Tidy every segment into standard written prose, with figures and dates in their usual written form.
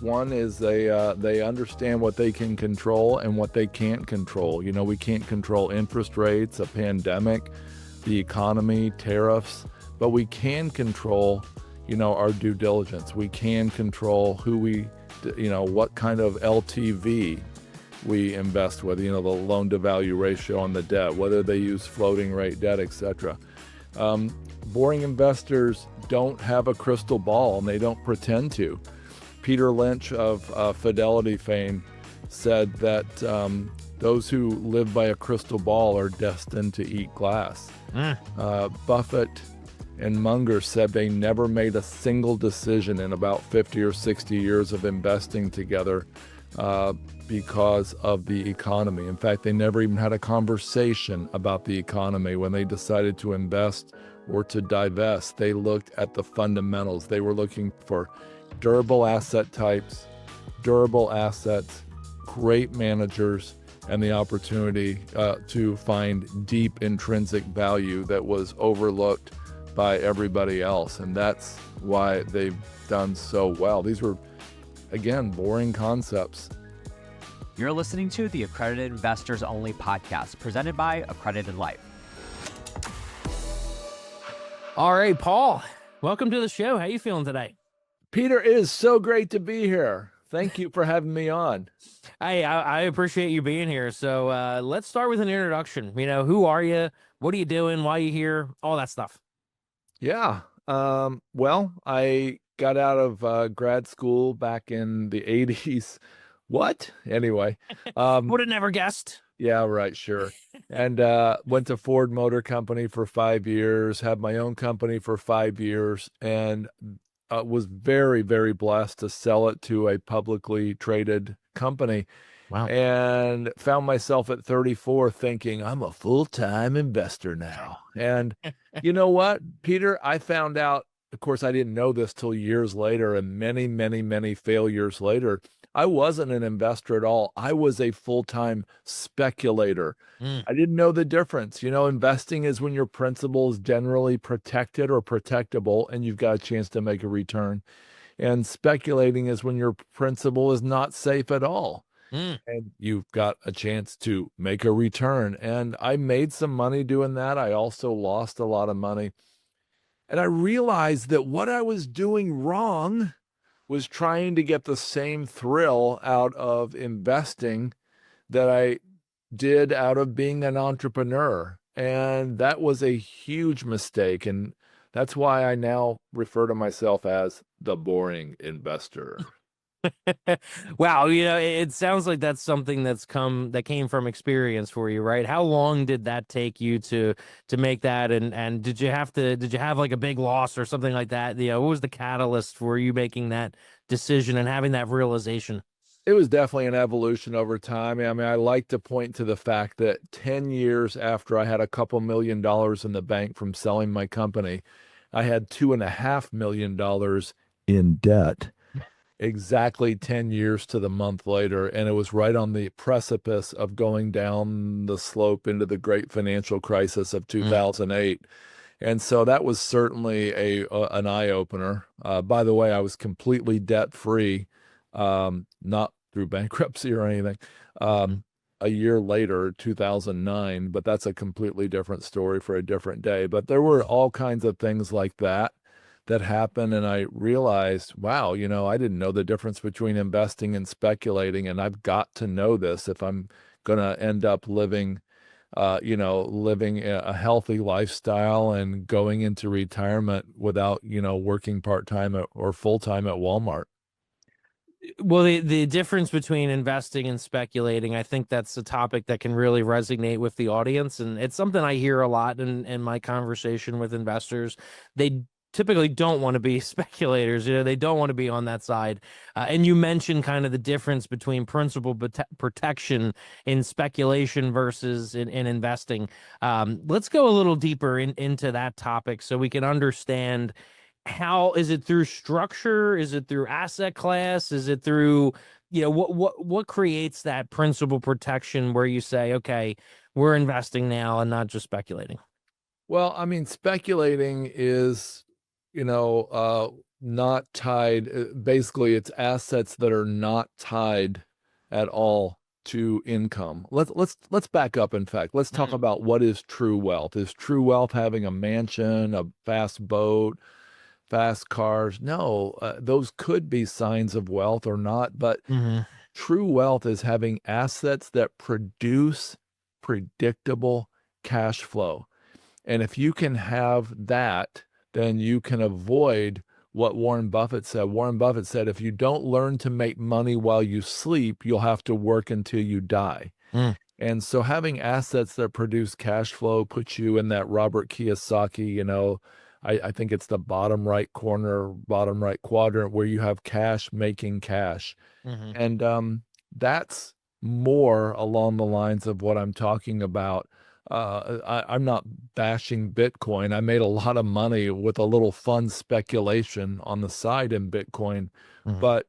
One is they understand what they can control and what they can't control. You know, we can't control interest rates, a pandemic, the economy, tariffs, but we can control, our due diligence. We can control who what kind of LTV we invest with, the loan to value ratio on the debt, whether they use floating rate debt, etc. Boring investors don't have a crystal ball, and they don't pretend to. Peter Lynch of Fidelity fame said that those who live by a crystal ball are destined to eat glass. Buffett and Munger said they never made a single decision in about 50 or 60 years of investing together because of the economy. In fact, they never even had a conversation about the economy. When they decided to invest or to divest, they looked at the fundamentals. They were looking for durable asset types, durable assets, great managers, and the opportunity to find deep intrinsic value that was overlooked by everybody else. And that's why they've done so well. These were, again, boring concepts. You're listening to the Accredited Investors Only podcast, presented by Accredited Life. All right, Paul, welcome to the show. How you feeling today? Peter, it is so great to be here. Thank you for having me on. Hey, I appreciate you being here. So let's start with an introduction. Who are you? What are you doing? Why are you here? All that stuff. Yeah. Well, I got out of grad school back in the 80s. What? Anyway. Would have never guessed. Yeah, right, sure. And went to Ford Motor Company for 5 years, had my own company for 5 years, and was very, very blessed to sell it to a publicly traded company. Wow. And found myself at 34 thinking, I'm a full-time investor now. And you know what, Peter? I found out, of course, I didn't know this till years later, and many, many, many failures later, I wasn't an investor at all. I was a full-time speculator. I didn't know the difference. Investing is when your principal is generally protected or protectable, and you've got a chance to make a return. And speculating is when your principal is not safe at all. And you've got a chance to make a return. And I made some money doing that. I also lost a lot of money. And I realized that what I was doing wrong was trying to get the same thrill out of investing that I did out of being an entrepreneur. And that was a huge mistake. And that's why I now refer to myself as the boring investor. Wow, it sounds like that's something that came from experience for you, right? How long did that take you to make that, and did you have like a big loss or something like that? What was the catalyst for you making that decision and having that realization? It was definitely an evolution over time. I mean, I like to point to the fact that 10 years after I had a couple $1 million in the bank from selling my company, I had $2.5 million in debt. Exactly 10 years to the month later, and it was right on the precipice of going down the slope into the great financial crisis of 2008. And so that was certainly an eye-opener. By the way, I was completely debt-free, not through bankruptcy or anything, a year later, 2009, but that's a completely different story for a different day. But there were all kinds of things like that happened, and I realized, wow, I didn't know the difference between investing and speculating, and I've got to know this if I'm going to end up living a healthy lifestyle and going into retirement without, working part-time or full-time at Walmart. Well, the difference between investing and speculating, I think that's a topic that can really resonate with the audience, and it's something I hear a lot in my conversation with investors. They typically don't want to be speculators. They don't want to be on that side. And you mentioned kind of the difference between principal protection in speculation versus in investing. Let's go a little deeper into that topic so we can understand how is it through structure? Is it through asset class? Is it through, what creates that principal protection where you say, okay, we're investing now and not just speculating? Well, I mean, speculating is, not tied. Basically, it's assets that are not tied at all to income. Let's back up. In fact, let's talk Mm, about what is true wealth. Is true wealth having a mansion, a fast boat, fast cars? No, those could be signs of wealth or not, but mhm, true wealth is having assets that produce predictable cash flow. And if you can have that, then you can avoid what Warren Buffett said. Warren Buffett said, if you don't learn to make money while you sleep, you'll have to work until you die. mm, And so having assets that produce cash flow puts you in that Robert Kiyosaki, I think it's the bottom right corner, bottom right quadrant where you have cash making cash. mhm, And that's more along the lines of what I'm talking about. I'm not bashing Bitcoin. I made a lot of money with a little fun speculation on the side in Bitcoin, mhm, but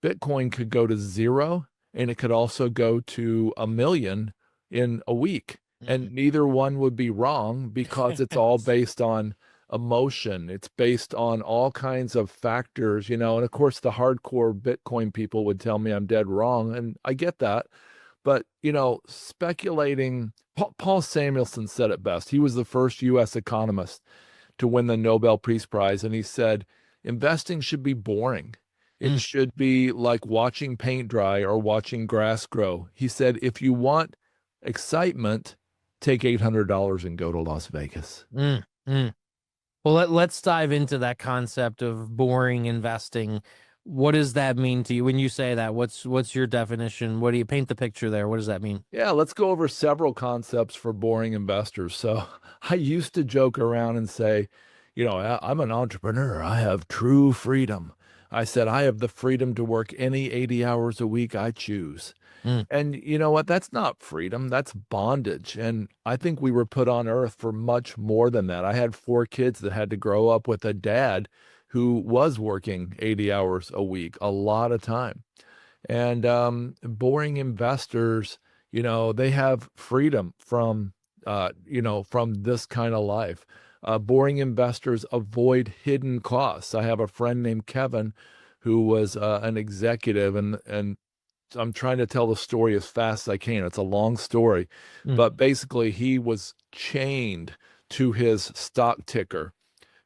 Bitcoin could go to zero and it could also go to 1 million in a week. mhm. And neither one would be wrong because it's all based on emotion. It's based on all kinds of factors, and of course the hardcore Bitcoin people would tell me I'm dead wrong, and I get that. But, speculating, Paul Samuelson said it best. He was the first US economist to win the Nobel Peace Prize, and he said, investing should be boring. It Mm. should be like watching paint dry or watching grass grow. He said, if you want excitement, take $800 and go to Las Vegas. Mm, mm. Well, let's dive into that concept of boring investing. What does that mean to you when you say that? What's your definition? What do you paint the picture there? What does that mean? Yeah, let's go over several concepts for boring investors. So I used to joke around and say, I'm an entrepreneur. I have true freedom. I said, I have the freedom to work any 80 hours a week I choose. Mm, And you know what? That's not freedom. That's bondage. And I think we were put on earth for much more than that. I had 4 kids that had to grow up with a dad who was working 80 hours a week, a lot of time. And boring investors, they have freedom from this kind of life. Boring investors avoid hidden costs. I have a friend named Kevin who was an executive, and I'm trying to tell the story as fast as I can. It's a long story, mm, but basically he was chained to his stock ticker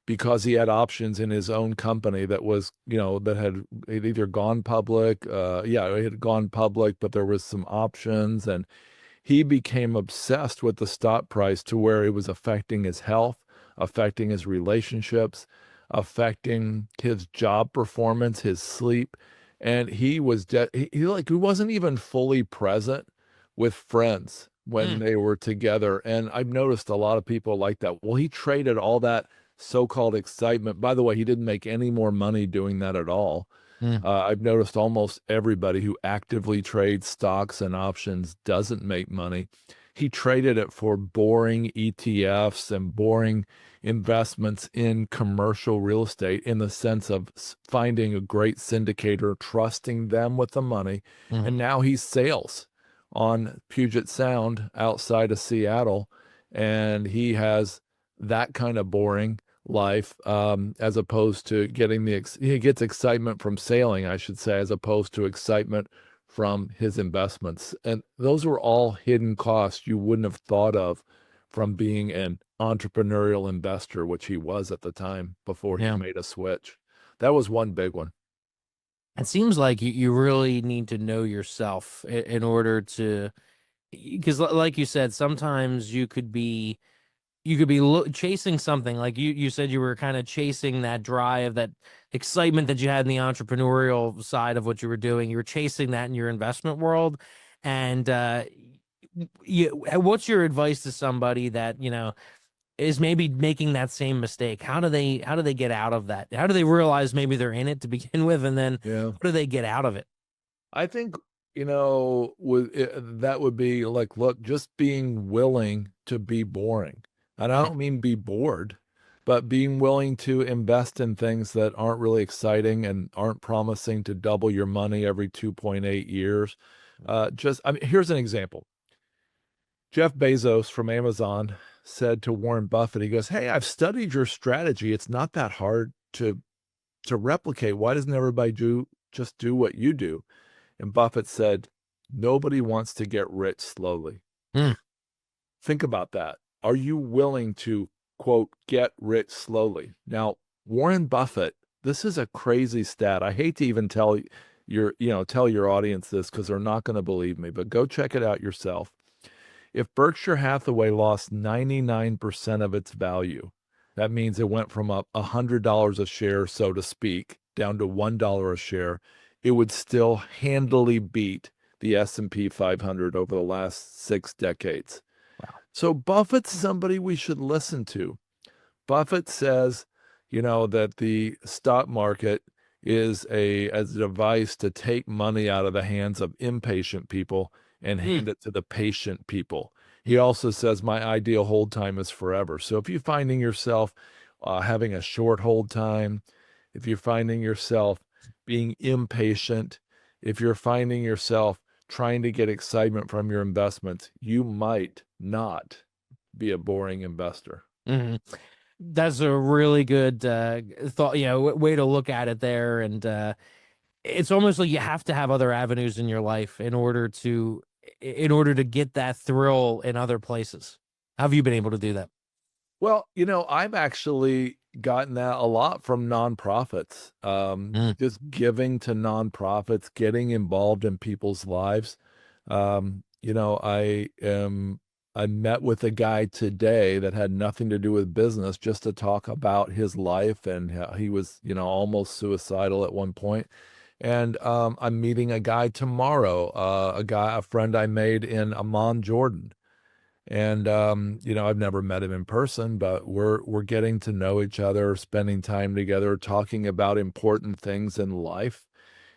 because he had options in his own company that was, that had either gone public. Yeah, it had gone public, but there was some options, and he became obsessed with the stock price to where it was affecting his health, affecting his relationships, affecting his job performance, his sleep. And he was he wasn't even fully present with friends when mm, they were together. And I've noticed a lot of people like that. Well, he traded all that so-called excitement. By the way, he didn't make any more money doing that at all. mm, I've noticed almost everybody who actively trades stocks and options doesn't make money. He traded it for boring ETFs and boring investments in commercial real estate in the sense of finding a great syndicator, trusting them with the money. And mhm. now he sails on Puget Sound outside of Seattle. And he has that kind of boring life, as opposed to he gets excitement from sailing, I should say, as opposed to excitement from his investments. And those were all hidden costs you wouldn't have thought of from being an entrepreneurial investor, which he was at the time before he Yeah. made a switch. That was one big one. It seems like you really need to know yourself in order to, because like you said, sometimes you could be chasing something like you said you were kind of chasing that drive, that excitement that you had in the entrepreneurial side of what you were doing. You were chasing that in your investment world. And what's your advice to somebody that, is maybe making that same mistake? How do they get out of that? How do they realize maybe they're in it to begin with, and then Yeah. how do they get out of it? I think, that would be like, look, just being willing to be boring. And I don't mean be bored, but being willing to invest in things that aren't really exciting and aren't promising to double your money every 2.8 years. I mean, here's an example. Jeff Bezos from Amazon said to Warren Buffett, he goes, "Hey, I've studied your strategy. It's not that hard to to replicate. Why doesn't everybody just do what you do? And Buffett said, nobody wants to get rich slowly. Mm. Think about that. Are you willing to, quote, get rich slowly? Now, Warren Buffett, this is a crazy stat. I hate to even tell your audience this because they're not going to believe me, but go check it out yourself. If Berkshire Hathaway lost 99% of its value, that means it went from $100 a share, so to speak, down to $1 a share, it would still handily beat the S&P 500 over the last 6 decades. Wow. So Buffett's somebody we should listen to. Buffett says, that the stock market is as a device to take money out of the hands of impatient people and hand it to the patient people. He also says, my ideal hold time is forever. So if you're finding yourself having a short hold time, if you're finding yourself being impatient, if you're finding yourself trying to get excitement from your investments, you might not be a boring investor. Mm-hmm. That's a really good thought, way to look at it there. And it's almost like you have to have other avenues in your life in order to get that thrill in other places. How have you been able to do that? Well, I've actually gotten that a lot from nonprofits, Mm. just giving to nonprofits, getting involved in people's lives. I met with a guy today that had nothing to do with business, just to talk about his life, and how he was, almost suicidal at one point. And I'm meeting a guy tomorrow, a friend I made in Amman, Jordan. And I've never met him in person, but we're getting to know each other, spending time together, talking about important things in life,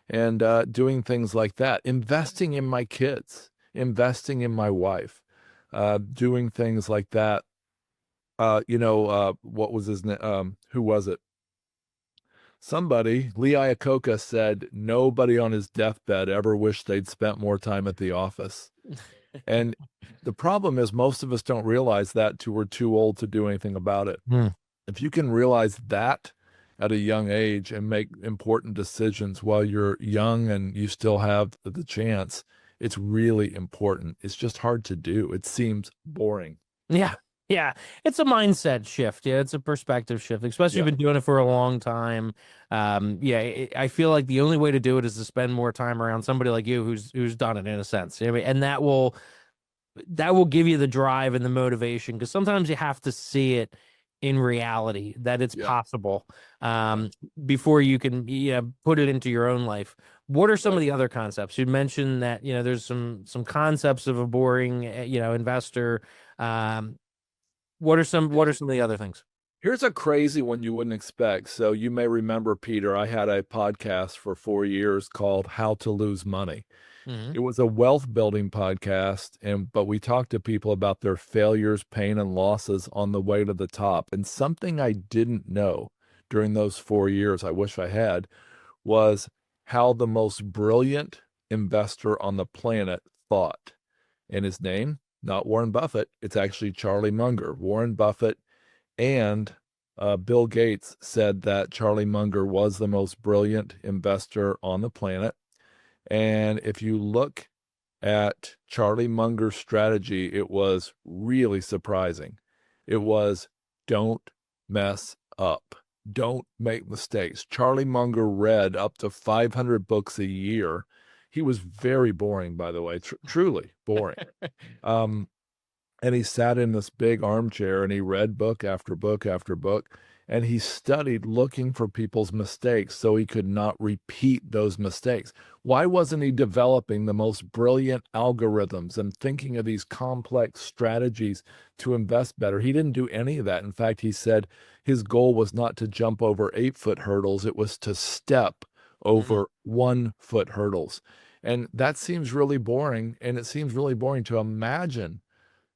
and doing things like that. Investing in my kids, investing in my wife, doing things like that. What was his name? Who was it? Somebody, Lee Iacocca, said nobody on his deathbed ever wished they'd spent more time at the office. And the problem is most of us don't realize that till we're too old to do anything about it. Mm. If you can realize that at a young age and make important decisions while you're young and you still have the chance, it's really important. It's just hard to do. It seems boring. Yeah. Yeah. It's a mindset shift. Yeah. It's a perspective shift, especially if Yeah. you've been doing it for a long time. I feel like the only way to do it is to spend more time around somebody like you who's done it in a sense. You know what I mean? And that will give you the drive and the motivation, because sometimes you have to see it in reality that it's Yeah. possible before you can put it into your own life. What are some of the other concepts? You mentioned that there's some concepts of a boring investor. What are some of the other things? Here's a crazy one you wouldn't expect. So you may remember, Peter, I had a podcast for 4 years called How to Lose Money. Mm-hmm. It was a wealth building podcast, but we talked to people about their failures, pain, and losses on the way to the top. And something I didn't know during those 4 years, I wish I had, was how the most brilliant investor on the planet thought. And his name, not Warren Buffett, it's actually Charlie Munger. Warren Buffett and Bill Gates said that Charlie Munger was the most brilliant investor on the planet. And if you look at Charlie Munger's strategy, it was really surprising. It was, don't mess up. Don't make mistakes. Charlie Munger read up to 500 books a year. He was very boring, by the way, truly boring. And he sat in this big armchair and he read book after book after book. And he studied looking for people's mistakes so he could not repeat those mistakes. Why wasn't he developing the most brilliant algorithms and thinking of these complex strategies to invest better? He didn't do any of that. In fact, he said his goal was not to jump over 8-foot hurdles. It was to step over 1-foot hurdles. And that seems really boring. And it seems really boring to imagine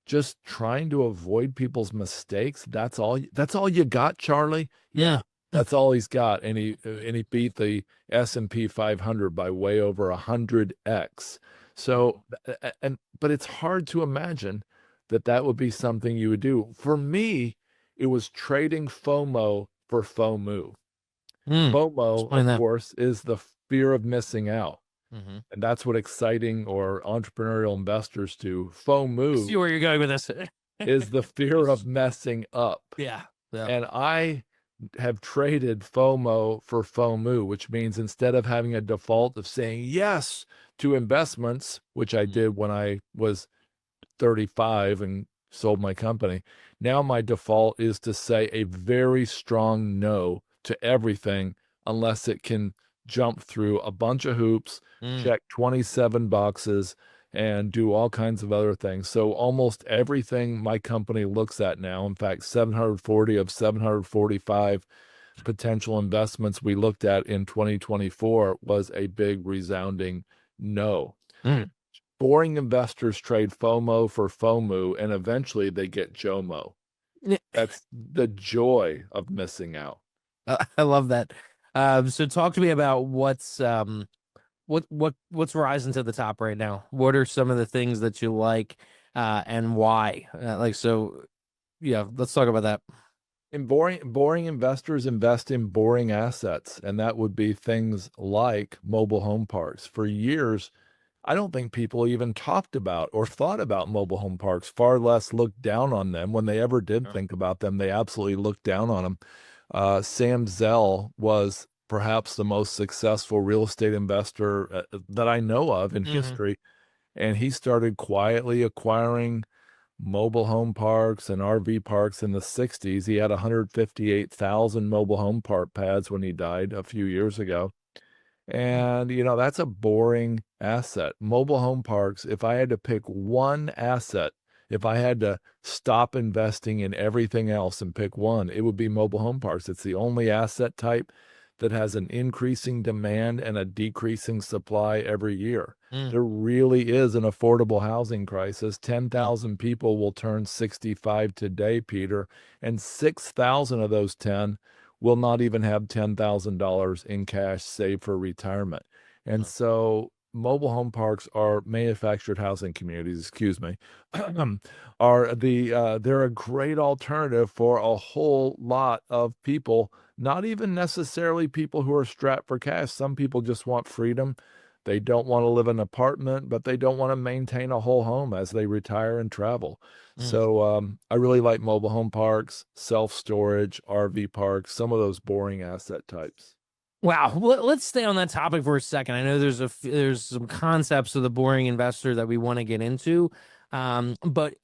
just trying to avoid people's mistakes. That's all you got, Charlie? Yeah. That's all he's got. And he beat the S&P 500 by way over 100x. So, but it's hard to imagine that would be something you would do. For me, it was trading FOMO for FOMO. FOMO, Explain of that. course, is the fear of missing out. Mm-hmm. And that's what exciting or entrepreneurial investors do. I see FOMO where you're going with this. is the fear of messing up. Yeah. Yeah. And I have traded FOMO for FOMO, which means instead of having a default of saying yes to investments, which I did when I was 35 and sold my company, now my default is to say a very strong no to everything unless it can jump through a bunch of hoops, check 27 boxes, and do all kinds of other things. So almost everything my company looks at now, in fact, 740 of 745 potential investments we looked at in 2024 was a big resounding no. Mm. Boring investors trade FOMO for FOMO, and eventually they get JOMO. That's the joy of missing out. I love that. So talk to me about what's rising to the top right now. What are some of the things that you like, and why? Yeah, let's talk about that. And boring investors invest in boring assets, and that would be things like mobile home parks. For years, I don't think people even talked about or thought about mobile home parks, far less looked down on them. When they ever did think about them, they absolutely looked down on them. Sam Zell was perhaps the most successful real estate investor that I know of in history, and he started quietly acquiring mobile home parks and RV parks in the 60s. He had 158,000 mobile home park pads when he died a few years ago. And, that's a boring asset. Mobile home parks, if I had to pick one asset, if I had to stop investing in everything else and pick one, it would be mobile home parks. It's the only asset type that has an increasing demand and a decreasing supply every year. There really is an affordable housing crisis. 10,000 people will turn 65 today, Peter, and 6,000 of those 10 will not even have $10,000 in cash saved for retirement. And so mobile home parks are manufactured housing communities, excuse me, they're a great alternative for a whole lot of people, not even necessarily people who are strapped for cash. Some people just want freedom. They don't want to live in an apartment, but they don't want to maintain a whole home as they retire and travel. So I really like mobile home parks, self-storage, RV parks, some of those boring asset types. Wow. Let's stay on that topic for a second. I know there's some concepts of the boring investor that we want to get into, but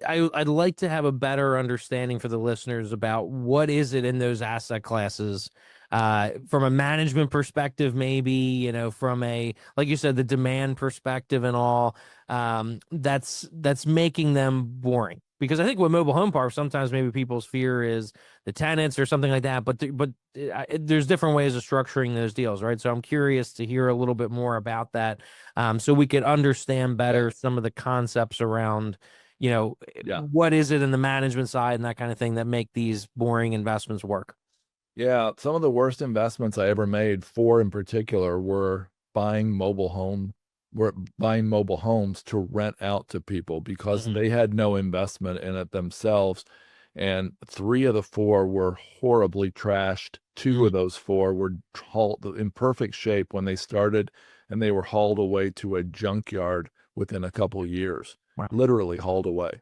I'd like to have a better understanding for the listeners about what is it in those asset classes, from a management perspective, maybe, from like you said, the demand perspective and all, that's making them boring. Because I think with mobile home parks, sometimes maybe people's fear is the tenants or something like that. But there's different ways of structuring those deals, right? So I'm curious to hear a little bit more about that, so we could understand better some of the concepts around, what is it in the management side and that kind of thing that make these boring investments work. Yeah, some of the worst investments I ever made, four in particular, were buying mobile homes to rent out to people because they had no investment in it themselves. And three of the four were horribly trashed. Two of those four were in perfect shape when they started, and they were hauled away to a junkyard within a couple of years. Wow. Literally hauled away.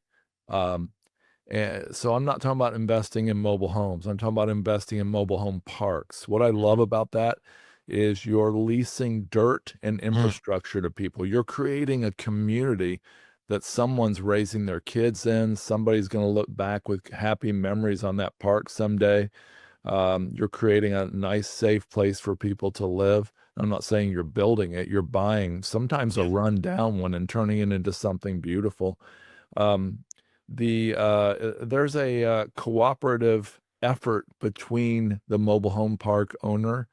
And so I'm not talking about investing in mobile homes. I'm talking about investing in mobile home parks. What I love about that is you're leasing dirt and infrastructure to people. You're creating a community that someone's raising their kids in. Somebody's going to look back with happy memories on that park someday. You're creating a nice, safe place for people to live. I'm not saying you're building it. You're buying sometimes a run-down one and turning it into something beautiful. There's a cooperative effort between the mobile home park owner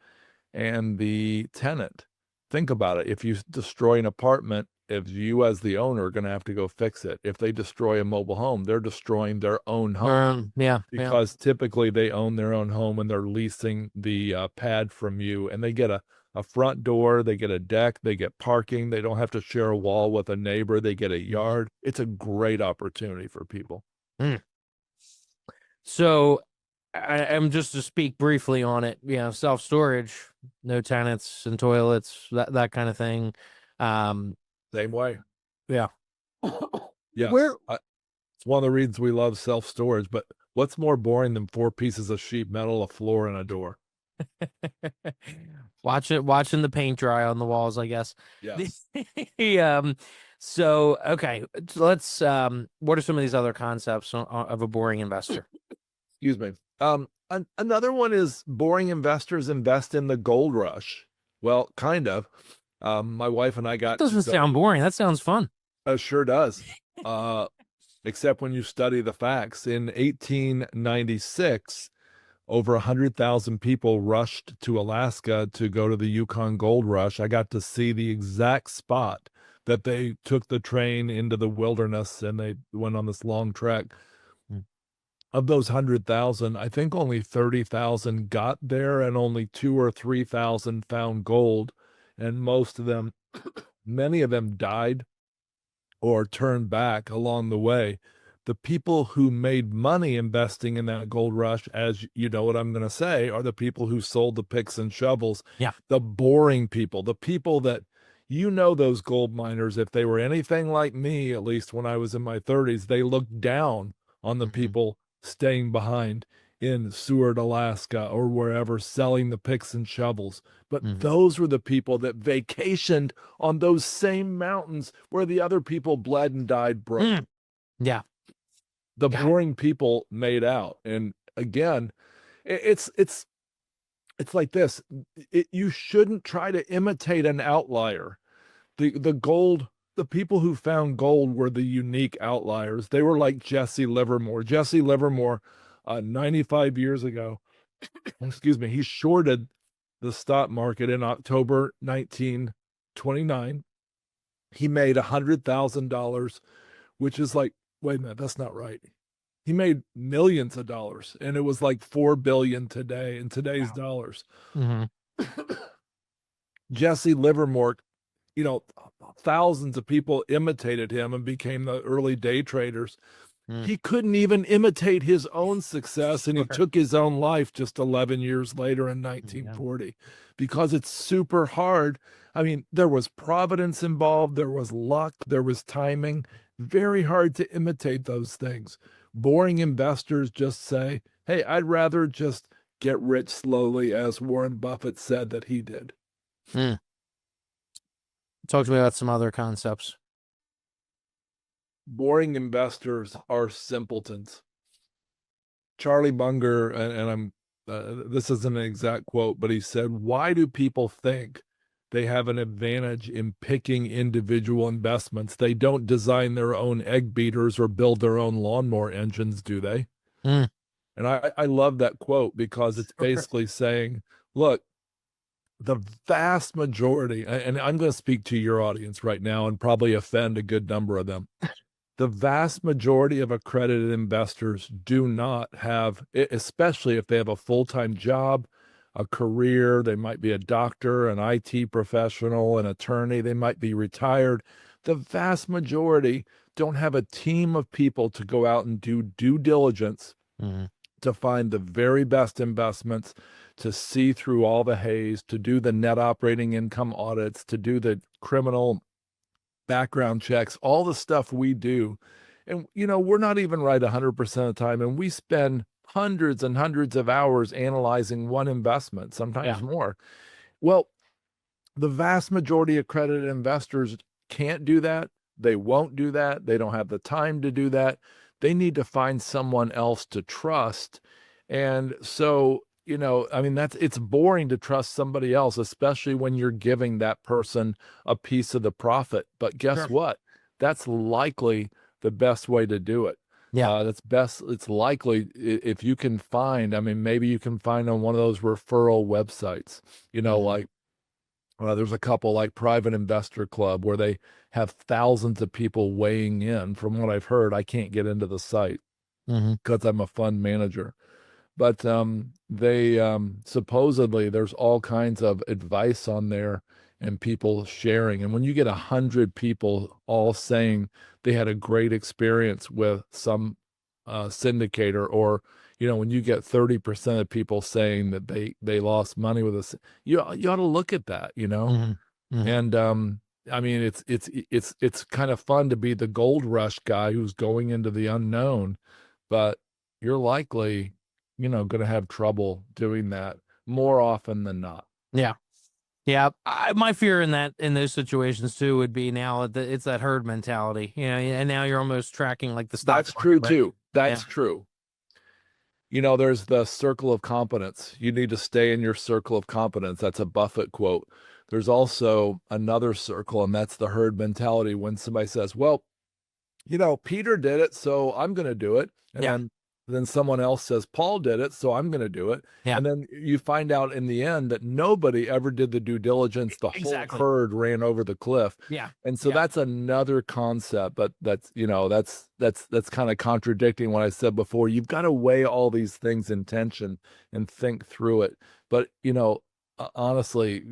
and the tenant. Think about it. If you destroy an apartment, if you as the owner are going to have to go fix it. If they destroy a mobile home, they're destroying their own home. Because typically they own their own home and they're leasing the pad from you, and they get a front door, they get a deck, they get parking, they don't have to share a wall with a neighbor, they get a yard. It's a great opportunity for people. So I'm just to speak briefly on it, self-storage, no tenants and toilets, that kind of thing. Same way. Yeah. Yes. Where It's one of the reasons we love self-storage, but what's more boring than 4 pieces of sheet metal, a floor, and a door? watching the paint dry on the walls, I guess. Yes. So okay, let's what are some of these other concepts of a boring investor? Excuse me. Another one is boring investors invest in the gold rush. Well, kind of. My wife and I That got doesn't sound boring. That sounds fun. sure does. Except when you study the facts. In 1896, over 100,000 people rushed to Alaska to go to the Yukon Gold Rush. I got to see the exact spot that they took the train into the wilderness and they went on this long trek. Mm. Of those 100,000, I think only 30,000 got there and only 2 or 3,000 found gold. And most of them, many of them died or turned back along the way. The people who made money investing in that gold rush, as you know what I'm going to say, are the people who sold the picks and shovels. Yeah. The boring people, the people that, those gold miners, if they were anything like me, at least when I was in my 30s, they looked down on the people staying behind in Seward, Alaska, or wherever, selling the picks and shovels. But those were the people that vacationed on those same mountains where the other people bled and died broke. Yeah. The boring people made out. And again, it's like this. You shouldn't try to imitate an outlier. The people who found gold were the unique outliers. They were like Jesse Livermore. Jesse Livermore, 95 years ago, excuse me, he shorted the stock market in October 1929. He made $100,000, which is like, wait a minute, that's not right. He made millions of dollars, and it was like 4 billion today in today's dollars. Jesse Livermore, thousands of people imitated him and became the early day traders. He couldn't even imitate his own success, and he took his own life just 11 years later in 1940 because it's super hard. I mean, there was providence involved, there was luck, there was timing. Very hard to imitate those things. Boring investors just say, hey, I'd rather just get rich slowly, as Warren Buffett said that he did. Talk to me about some other concepts. Boring investors are simpletons. Charlie Munger, and I'm this isn't an exact quote, but he said, why do people think they have an advantage in picking individual investments? They don't design their own egg beaters or build their own lawnmower engines, do they? And I love that quote because it's basically saying, look, the vast majority, and I'm going to speak to your audience right now and probably offend a good number of them. The vast majority of accredited investors do not have, especially if they have a full-time job, a career, they might be a doctor, an IT professional, an attorney, they might be retired. The vast majority don't have a team of people to go out and do due diligence to find the very best investments, to see through all the haze, to do the net operating income audits, to do the criminal background checks, all the stuff we do. And, we're not even right 100% of the time. And we spend hundreds and hundreds of hours analyzing one investment, sometimes more. Well, the vast majority of accredited investors can't do that. They won't do that. They don't have the time to do that. They need to find someone else to trust. And so, it's boring to trust somebody else, especially when you're giving that person a piece of the profit. But guess what? That's likely the best way to do it. That's best. It's likely if you can find, maybe you can find on one of those referral websites, like, there's a couple like Private Investor Club where they have thousands of people weighing in. From what I've heard, I can't get into the site because I'm a fund manager. But they supposedly there's all kinds of advice on there and people sharing. And when you get 100 people all saying they had a great experience with some syndicator, or when you get 30% of people saying that they lost money with us, you ought to look at that, Hmm. Hmm. and I mean, it's kind of fun to be the gold rush guy who's going into the unknown, but you're likely, going to have trouble doing that more often than not. Yeah. Yeah, my fear in those situations too would be now that it's that herd mentality, and now you're almost tracking like the stock That's market, true right? too. That's Yeah. true. There's the circle of competence. You need to stay in your circle of competence. That's a Buffett quote. There's also another circle, and that's the herd mentality. When somebody says, well, Peter did it, so I'm going to do it. And Yeah. then someone else says, Paul did it, so I'm going to do it. Yeah. And then you find out in the end that nobody ever did the due diligence. The whole Exactly. herd ran over the cliff. Yeah. And so Yeah. that's another concept, but that's kind of contradicting what I said before. You've got to weigh all these things in tension and think through it. But, honestly,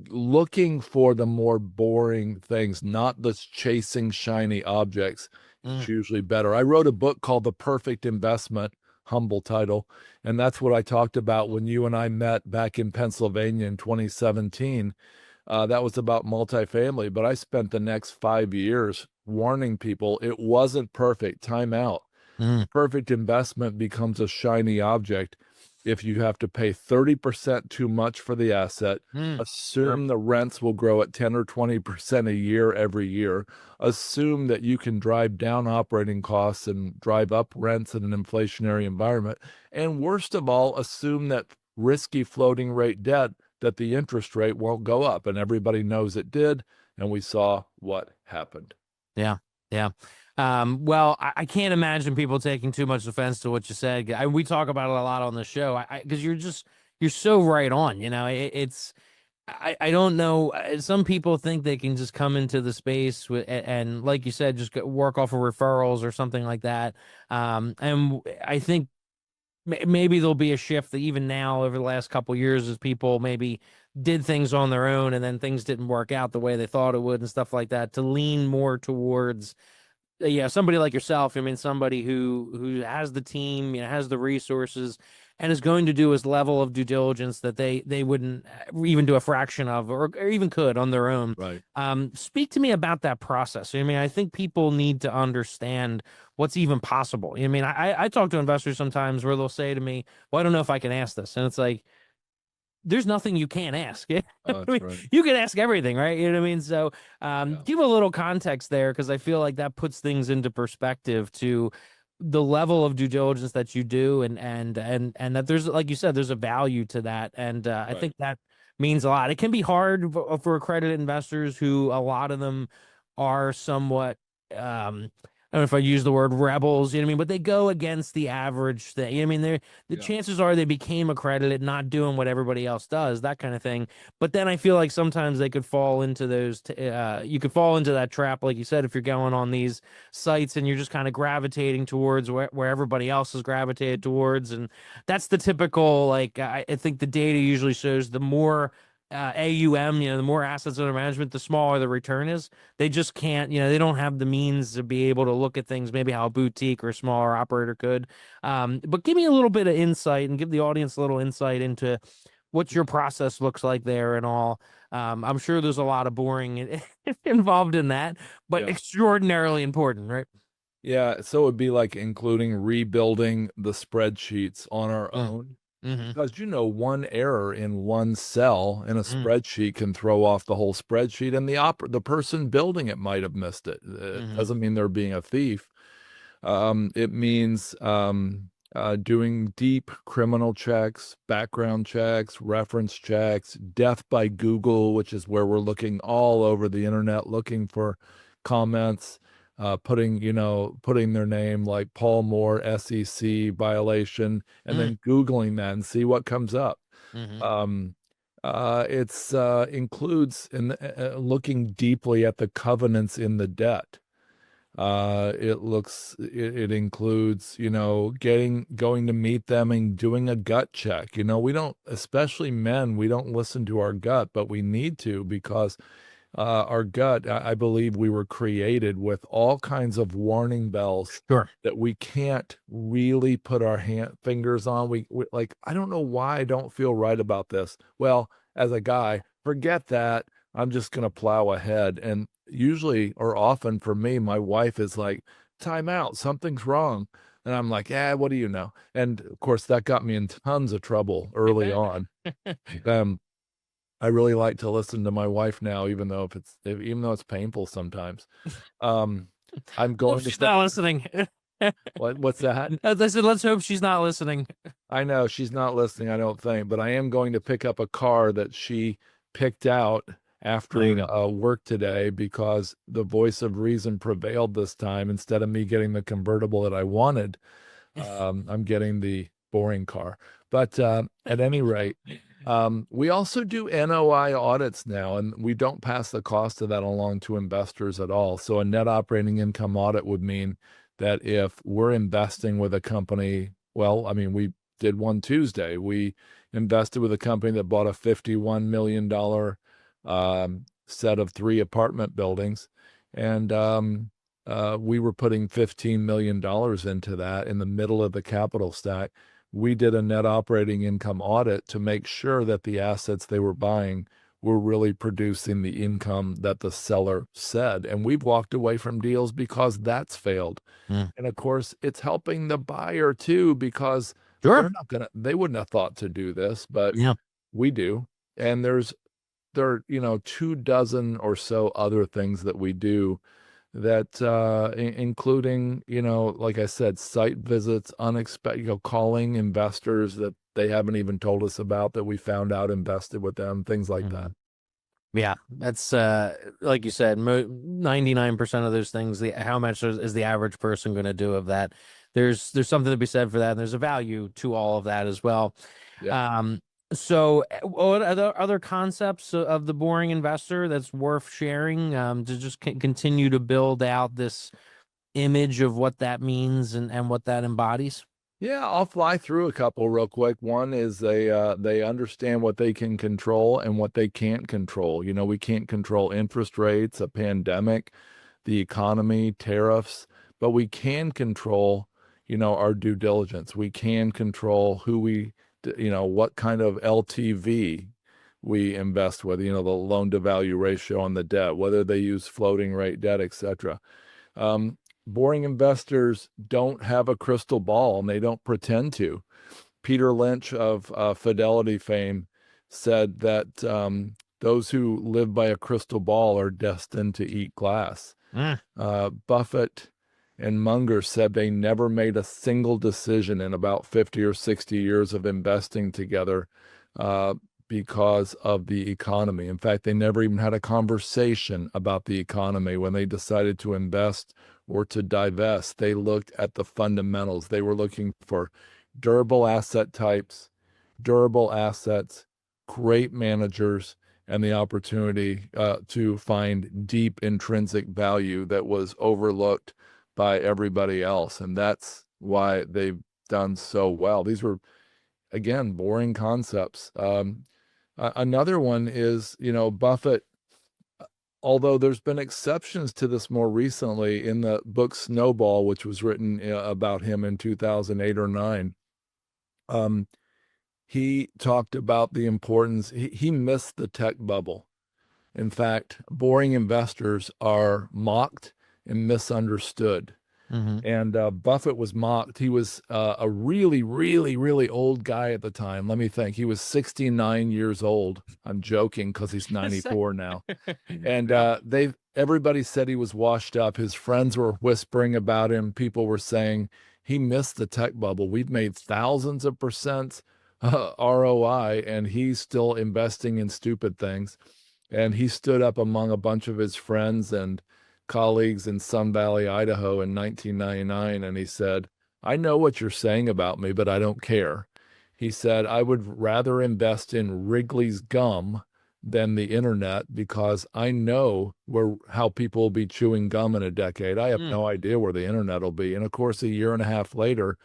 looking for the more boring things, not the chasing shiny objects, is Mm. usually better. I wrote a book called The Perfect Investment, humble title, and that's what I talked about when you and I met back in Pennsylvania in 2017. That was about multifamily, but I spent the next 5 years warning people it wasn't perfect. Time out. Mm. Perfect investment becomes a shiny object if you have to pay 30% too much for the asset, Mm. assume the rents will grow at 10 or 20% a year every year, assume that you can drive down operating costs and drive up rents in an inflationary environment, and worst of all, assume that risky floating rate debt, that the interest rate won't go up. And everybody knows it did, and we saw what happened. Yeah. Yeah. Well, I can't imagine people taking too much offense to what you said. We talk about it a lot on the show. Because you're so right on. I don't know. Some people think they can just come into the space and like you said, just work off of referrals or something like that. And I think maybe there'll be a shift that even now over the last couple of years as people maybe did things on their own and then things didn't work out the way they thought it would and stuff like that, to lean more towards somebody like yourself. I mean, somebody who has the team, has the resources, and is going to do his level of due diligence that they wouldn't even do a fraction of, or even could on their own. Right. Speak to me about that process. I mean, I think people need to understand what's even possible. I mean, I talk to investors sometimes where they'll say to me, "Well, I don't know if I can ask this," and it's like, there's nothing you can't ask. I Oh, mean, that's right. you can ask everything, right? You know what I mean? So Yeah. give a little context there, because I feel like that puts things into perspective to the level of due diligence that you do, and that there's, like you said, there's a value to that. And I Right. think that means a lot. It can be hard for accredited investors who a lot of them are somewhat I don't know if I use the word rebels, you know what I mean? But they go against the average thing. You know what I mean? The Yeah. chances are they became accredited, not doing what everybody else does, that kind of thing. But then I feel like sometimes they could fall into you could fall into that trap, like you said, if you're going on these sites and you're just kind of gravitating towards where everybody else is gravitated towards. And that's the typical, like, I think the data usually shows the more AUM, the more assets under management, the smaller the return is. They just can't, they don't have the means to be able to look at things maybe how a boutique or a smaller operator could. But give me a little bit of insight and give the audience a little insight into what your process looks like there and all. I'm sure there's a lot of boring involved in that, but Yeah. extraordinarily important, right? Yeah, so it'd be like including rebuilding the spreadsheets on our Mm. own, Mm-hmm. because one error in one cell in a Mm. spreadsheet can throw off the whole spreadsheet, and the person building it might have missed it. It Mm-hmm. doesn't mean they're being a thief. It means doing deep criminal checks, background checks, reference checks, death by Google, which is where we're looking all over the internet looking for comments, putting their name like Paul Moore, SEC violation, and Mm. then Googling that and see what comes up. Mm-hmm. Um, it's includes in looking deeply at the covenants in the debt. It includes, going to meet them and doing a gut check. We don't, especially men, we don't listen to our gut, but we need to, because Our gut, I believe we were created with all kinds of warning bells Sure. that we can't really put our fingers on. We like, I don't know why I don't feel right about this. Well, as a guy, forget that. I'm just going to plow ahead. And usually or often for me, my wife is like, time out, something's wrong. And I'm like, yeah, what do you know? And of course, that got me in tons of trouble early on. Um, I really like to listen to my wife now, even though it's painful sometimes. Um, I'm Hope going to she's not listening. what's that? I said, let's hope she's not listening. I know she's not listening, I don't think, but I am going to pick up a car that she picked out There you after go. work today because the voice of reason prevailed this time. Instead of me getting the convertible that I wanted, I'm getting the boring car. But at any rate, we also do NOI audits now, and we don't pass the cost of that along to investors at all. So a net operating income audit would mean that if we're investing with a company, well, I mean, we did one Tuesday. We invested with a company that bought a $51 million set of 3 apartment buildings. And we were putting $15 million into that in the middle of the capital stack. We did a net operating income audit to make sure that the assets they were buying were really producing the income that the seller said. And we've walked away from deals because that's failed. Mm. And of course, it's helping the buyer too, because Sure. they wouldn't have thought to do this, but Yeah. we do. And there are, 2 dozen or so other things that we do that including, like I said, site visits, unexpected, calling investors that they haven't even told us about that we found out invested with them, things like that. Mhm. Yeah, that's like you said, 99% of those things, how much is the average person going to do of that? There's something to be said for that, and there's a value to all of that as well. Yeah. Um, so what other concepts of the boring investor that's worth sharing to just continue to build out this image of what that means and what that embodies? Yeah, I'll fly through a couple real quick. One is they understand what they can control and what they can't control. We can't control interest rates, a pandemic, the economy, tariffs, but we can control, our due diligence. We can control what kind of LTV we invest with, the loan to value ratio on the debt, whether they use floating rate debt, etc. Um, Boring investors don't have a crystal ball and they don't pretend to. Peter Lynch of Fidelity fame said that those who live by a crystal ball are destined to eat glass. Mm. Buffett and Munger said they never made a single decision in about 50 or 60 years of investing together uh, because of the economy. In fact, they never even had a conversation about the economy when they decided to invest or to divest. They looked at the fundamentals. They were looking for durable asset types, durable assets, great managers, and the opportunity to find deep intrinsic value that was overlooked by everybody else. And that's why they've done so well. These were, again, boring concepts. Another one is, Buffett, although there's been exceptions to this more recently in the book Snowball, which was written about him in 2008 or 9. He talked about the importance. He missed the tech bubble. In fact, boring investors are mocked and misunderstood. Mm-hmm. And Buffett was mocked. He was a really, really, really old guy at the time. Let me think. He was 69 years old. I'm joking because he's 94 now. And everybody said he was washed up. His friends were whispering about him. People were saying he missed the tech bubble. We've made thousands of percent ROI, and he's still investing in stupid things. And he stood up among a bunch of his friends and colleagues in Sun Valley, Idaho in 1999, and he said, I know what you're saying about me, but I don't care. He said, I would rather invest in Wrigley's gum than the internet because I know how people will be chewing gum in a decade. I have no idea where the internet will be. And of course, a year and a half later,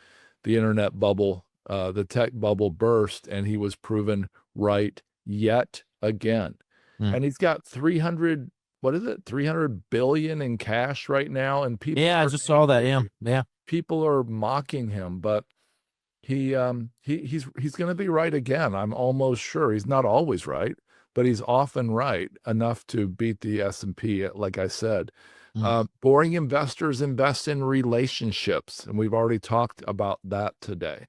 the internet bubble, the tech bubble burst, and he was proven right yet again. Mm. and he's got 300, what is it? 300 billion in cash right now. And Yeah, I just saw that. Yeah. Yeah. people are mocking him, but he's going to be right again. I'm almost sure. He's not always right, but he's often right enough to beat the S&P, like I said. Mm. Boring investors invest in relationships, and we've already talked about that today.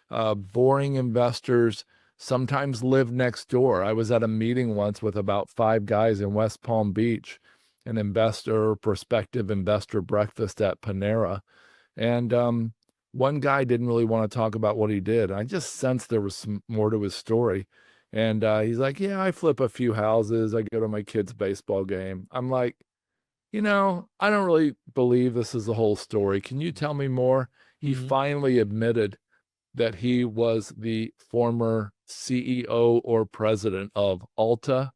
Boring investors sometimes live next door. I was at a meeting once with about 5 guys in West Palm Beach, an prospective investor breakfast at Panera. And one guy didn't really want to talk about what he did. I just sensed there was some more to his story. And he's like, yeah, I flip a few houses. I go to my kid's baseball game. I'm like, I don't really believe this is the whole story. Can you tell me more? He Mhm. finally admitted that he was the former CEO or president of Ulta,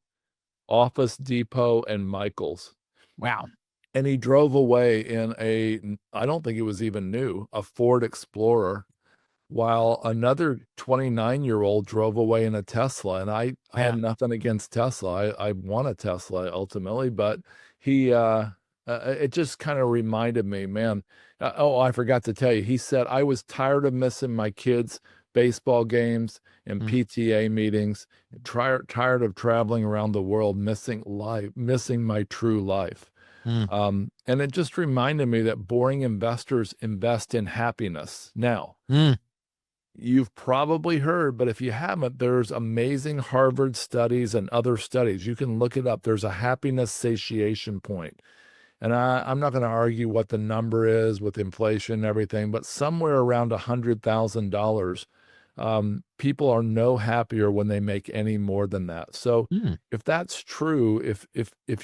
Office Depot, and Michaels. Wow. And he drove away in I don't think it was even new, a Ford Explorer, while another 29-year-old drove away in a Tesla. And I had Yeah. nothing against Tesla. I won a Tesla ultimately, but he, it just kind of reminded me, man. Oh, I forgot to tell you. He said, I was tired of missing my kids' baseball games and Mm. PTA meetings, tired of traveling around the world, missing my true life. Mm. And it just reminded me that boring investors invest in happiness. Now, Mm. you've probably heard, but if you haven't, there's amazing Harvard studies and other studies. You can look it up. There's a happiness satiation point. And I'm not going to argue what the number is with inflation and everything, but somewhere around $100,000, people are no happier when they make any more than that. So Mm. if that's true, if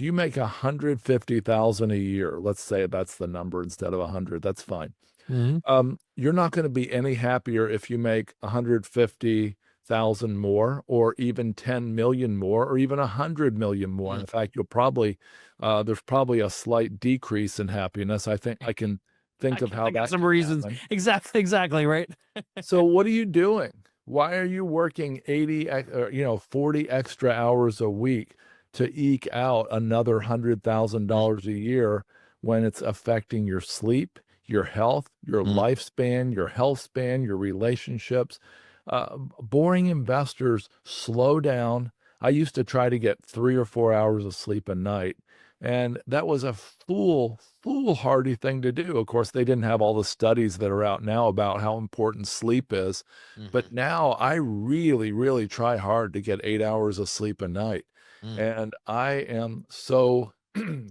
you make 150,000 a year, let's say that's the number instead of 100, that's fine. Mhm. You're not going to be any happier if you make 150,000 more, or even 10 million more, or even 100 million more. Mm. In fact, there's probably a slight decrease in happiness. I think I can think of how I got that some can reasons. happen. Exactly, right? So what are you doing? Why are you working 40 extra hours a week to eke out another Mm. $100,000 a year when it's affecting your sleep, your health, your Mm. lifespan, your health span, your relationships? Boring investors slow down. I used to try to get 3 or 4 hours of sleep a night, and that was a foolhardy thing to do. Of course, they didn't have all the studies that are out now about how important sleep is. But Mhm. now I really, really try hard to get 8 hours of sleep a night. Mm. And I am so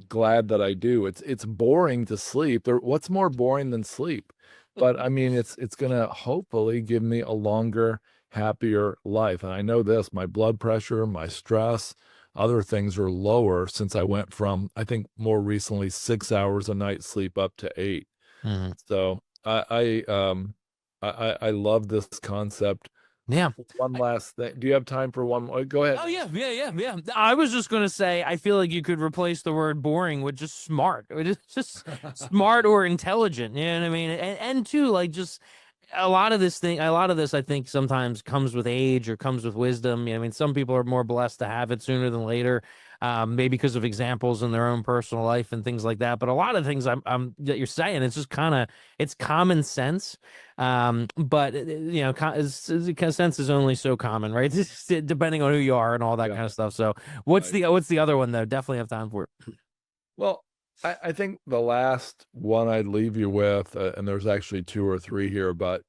glad that I do. It's boring to sleep. What's more boring than sleep? But I mean, it's gonna hopefully give me a longer, happier life. And I know this, my blood pressure, my stress, other things are lower since I went from, I think more recently, 6 hours a night sleep up to 8. Mhm. So I love this concept. Yeah. One last thing. Do you have time for one more? Go ahead. Oh yeah, yeah. I was just gonna say, I feel like you could replace the word boring with just smart, or just smart or intelligent. You know what I mean? And too, like, just a lot of this I think sometimes comes with age or comes with wisdom. I mean, some people are more blessed to have it sooner than later, maybe because of examples in their own personal life and things like that. But a lot of things I'm that you're saying, it's just it's common sense. But sense is only so common, right? Depending on who you are and all that Yeah. kind of stuff. So what's Right. what's the other one though? Definitely have time for it. Well, I think the last one I'd leave you with, and there's actually two or three here, but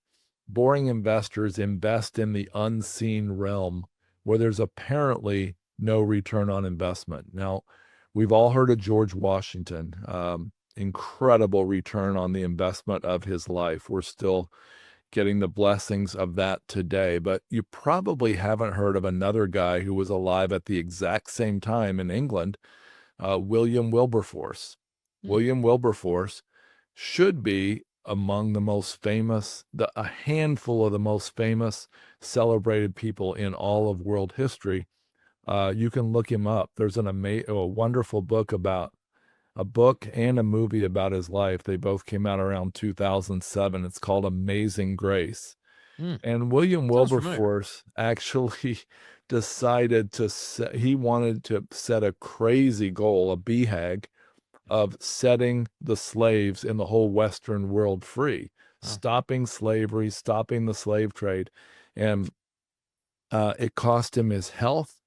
boring investors invest in the unseen realm where there's apparently no return on investment. Now, we've all heard of George Washington, incredible return on the investment of his life. We're still getting the blessings of that today, but you probably haven't heard of another guy who was alive at the exact same time in England, William Wilberforce. Mm. William Wilberforce should be among the most famous, a handful of the most famous celebrated people in all of world history. You can look him up. There's a wonderful book about a book and a movie about his life. They both came out around 2007. It's called Amazing Grace. Mm. And William Sounds familiar. Wilberforce actually decided he wanted to set a crazy goal, a BHAG, of setting the slaves in the whole Western world free, stopping slavery, stopping the slave trade. And it cost him his health.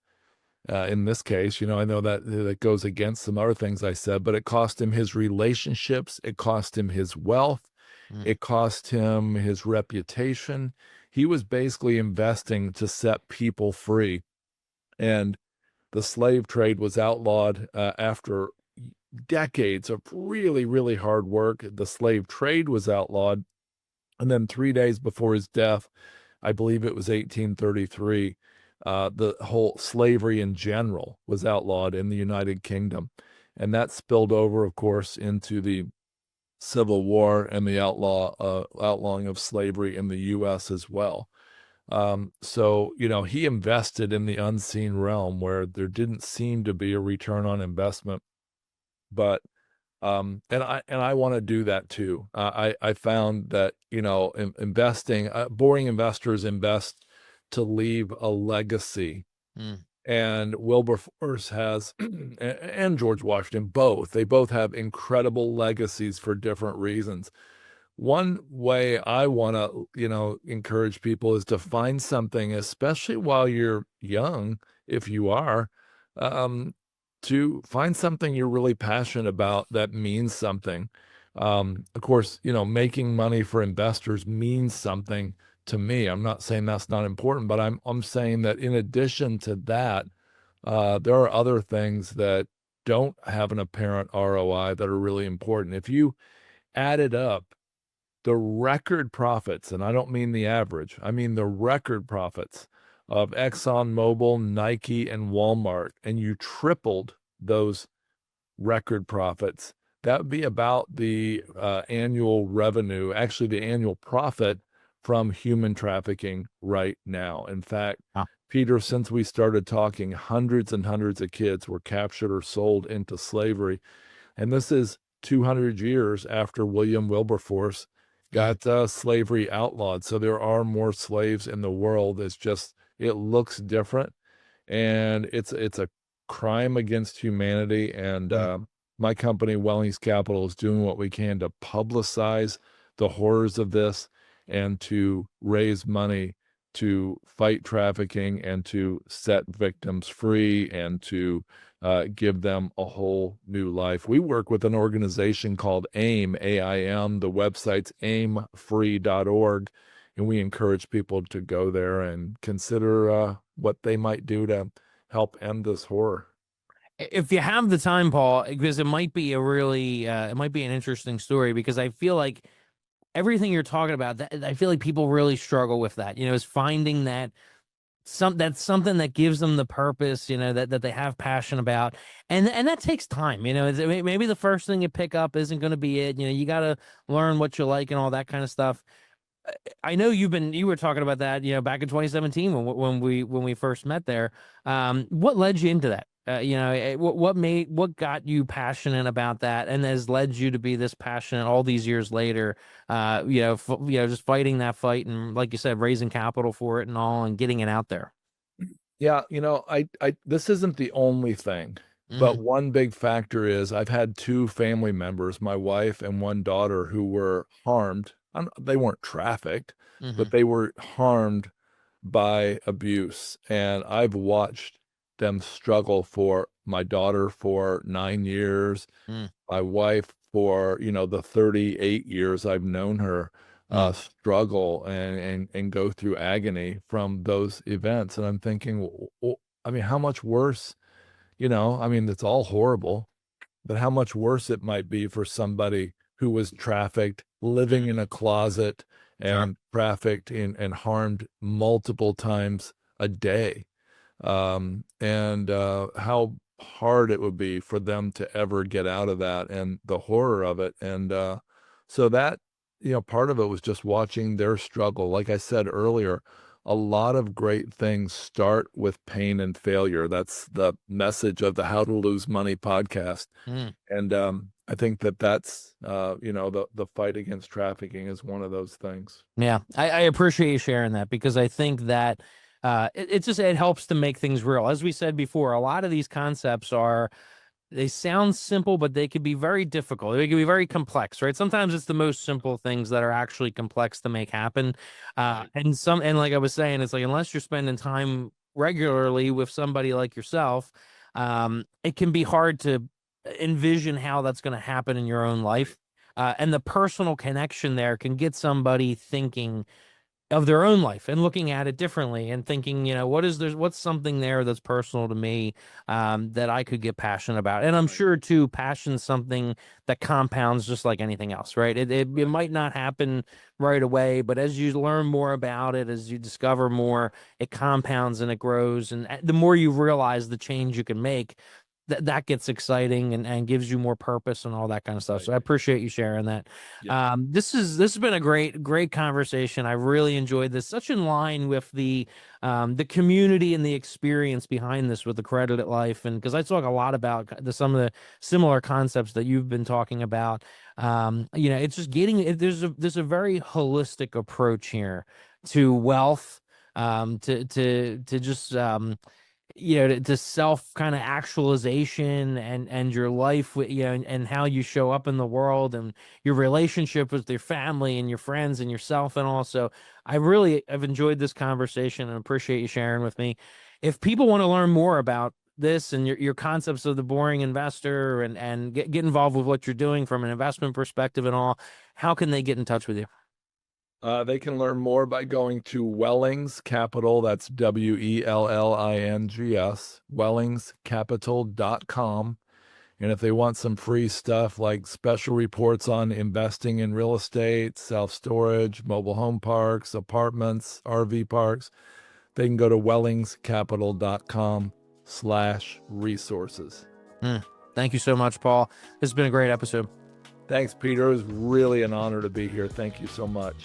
In this case, I know that goes against some other things I said, but it cost him his relationships. It cost him his wealth. It cost him his reputation. He was basically investing to set people free. And the slave trade was outlawed after decades of really, really hard work. The slave trade was outlawed. And then 3 days before his death, I believe it was 1833, the whole slavery in general was outlawed in the United Kingdom. And that spilled over, of course, into the Civil War and the outlawing of slavery in the U.S. as well. So, he invested in the unseen realm where there didn't seem to be a return on investment. But and I want to do that too. I found that investing, boring investors invest to leave a legacy, and Wilberforce has, and George Washington both. They both have incredible legacies for different reasons. One way I want to, encourage people is to find something, especially while you're young, if you are, to find something you're really passionate about that means something. Of course, making money for investors means something to me. I'm not saying that's not important, but I'm saying that in addition to that, there are other things that don't have an apparent ROI that are really important. If you added up the record profits, and I don't mean the average, I mean the record profits of ExxonMobil, Nike, and Walmart, and you tripled those record profits, that would be about the annual revenue, actually the annual profit from human trafficking right now. In fact, Peter, since we started talking, hundreds and hundreds of kids were captured or sold into slavery. And this is 200 years after William Wilberforce got slavery outlawed. So there are more slaves in the world. It looks different, and it's a crime against humanity. And my company, Wellings Capital, is doing what we can to publicize the horrors of this and to raise money to fight trafficking and to set victims free and to give them a whole new life. We work with an organization called AIM, AIM. The website's aimfree.org, and we encourage people to go there and consider what they might do to help end this horror. If you have the time, Paul, because it might be it might be an interesting story, because I feel like everything you're talking about, I feel like people really struggle with that, is finding that's something that gives them the purpose, that they have passion about. And that takes time, maybe the first thing you pick up isn't going to be it. You got to learn what you like and all that kind of stuff. I know you were talking about that, back in 2017 when we first met there. What led you into that? What got you passionate about that, and has led you to be this passionate all these years later? Just fighting that fight, and like you said, raising capital for it and all, and getting it out there. Yeah, I this isn't the only thing, but one big factor is I've had two family members, my wife and one daughter, who were harmed. They weren't trafficked, but they were harmed by abuse, and I've watched them struggle. For my daughter for 9 years, my wife for the 38 years I've known her, struggle and go through agony from those events. And I'm thinking, how much worse, it's all horrible, but how much worse it might be for somebody who was trafficked, living in a closet, and trafficked and harmed multiple times a day. And how hard it would be for them to ever get out of that, and the horror of it. And so that, part of it was just watching their struggle. Like I said earlier, a lot of great things start with pain and failure. That's the message of the How to Lose Money podcast. And I think that's, the fight against trafficking is one of those things. Yeah, I appreciate you sharing that, because I think that it helps to make things real. As we said before, a lot of these concepts they sound simple, but they can be very difficult. They can be very complex, right? Sometimes it's the most simple things that are actually complex to make happen. And like I was saying, it's like, unless you're spending time regularly with somebody like yourself, it can be hard to envision how that's going to happen in your own life. And the personal connection there can get somebody thinking of their own life and looking at it differently and thinking, what's something there that's personal to me, that I could get passionate about. And I'm sure too, passion's something that compounds just like anything else, right? It might not happen right away, but as you learn more about it, as you discover more, it compounds and it grows. And the more you realize the change you can make, that gets exciting and gives you more purpose and all that kind of stuff. So I appreciate you sharing that. Yeah. This has been a great conversation. I really enjoyed this, such in line with the community and the experience behind this with Accredited Life. And because I talk a lot about some of the similar concepts that you've been talking about, it's just there's a very holistic approach here to wealth, to just, to self kind of actualization and your life with, and how you show up in the world and your relationship with your family and your friends and yourself. And also, I've enjoyed this conversation and appreciate you sharing with me. If people want to learn more about this and your concepts of the boring investor and get involved with what you're doing from an investment perspective and all, how can they get in touch with you? They can learn more by going to Wellings Capital. That's WELLINGS, wellingscapital.com. And if they want some free stuff like special reports on investing in real estate, self-storage, mobile home parks, apartments, RV parks, they can go to wellingscapital.com/resources. Thank you so much, Paul. This has been a great episode. Thanks, Peter. It was really an honor to be here. Thank you so much.